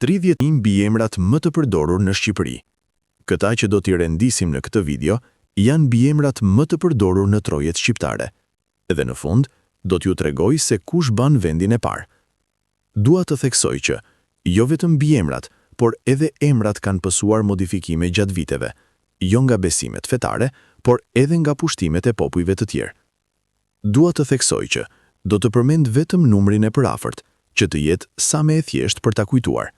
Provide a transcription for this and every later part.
30 mbiemrat më të përdorur në Shqipëri. Këta që do t'i rendisim në këtë video janë mbiemrat më të përdorur në trojet shqiptare. Edhe në fund, do t'ju tregoj se kush ban vendin e parë. Dua të theksoj që jo vetëm mbiemrat, por edhe emrat kanë pësuar modifikime gjatë viteve, jo nga besimet fetare, por edhe nga pushtimet e popujve të tjerë. Dua të theksoj që do të përmend vetëm numrin e përafërt, që të jetë sa më e thjeshtë për ta kujtuar.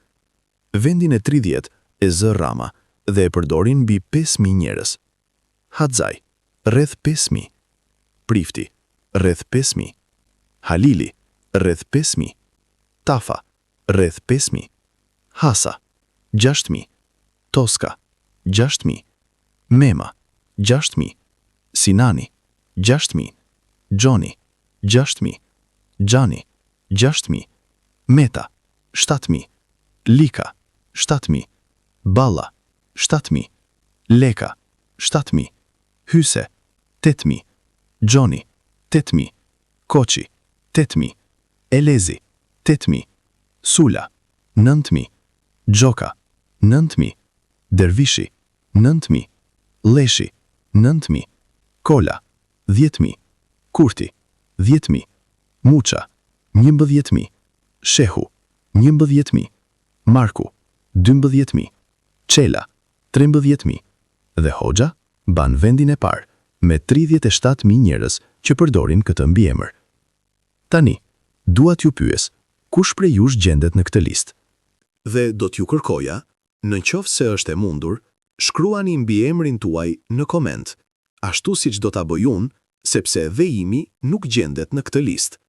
Vendin e 30 e zë Rama dhe e përdorin mbi 5.000 njerëz. Haxhaj, rreth 5.000. Prifti, rreth 5.000. Halili, rreth 5.000. Tafa, rreth 5.000. Hasa, 6.000. Toska, 6.000. Mema, 6.000. Sinani, 6.000. Gjoni, 6.000. Gjani, 6.000. Meta, 7.000. Lika, 7.000. Balla, 7.000. Leka, 7.000. Hyse, 8.000. Gjoni, 8.000. Koqi, 8.000. Elezi, 8.000. Sula, 9.000. Gjoka, 9.000. Dervishi, 9.000. Leshi, 9.000. Kola, 10.000. Kurti, 10.000. Muça, 11.000. Shehu, 11.000. Marku, 12.000. Qela, 13.000. Dhe Hoxha ban vendin e parë me 37.000 njerëz që përdorin këtë mbiemër. Tani, dua t'ju pyes, kush prej jush gjendet në këtë listë? Dhe do t'ju kërkoja, në qoftë se është e mundur, shkruani mbiemrin tuaj në koment, ashtu siç do ta bëj unë, sepse dhe imi nuk gjendet në këtë listë.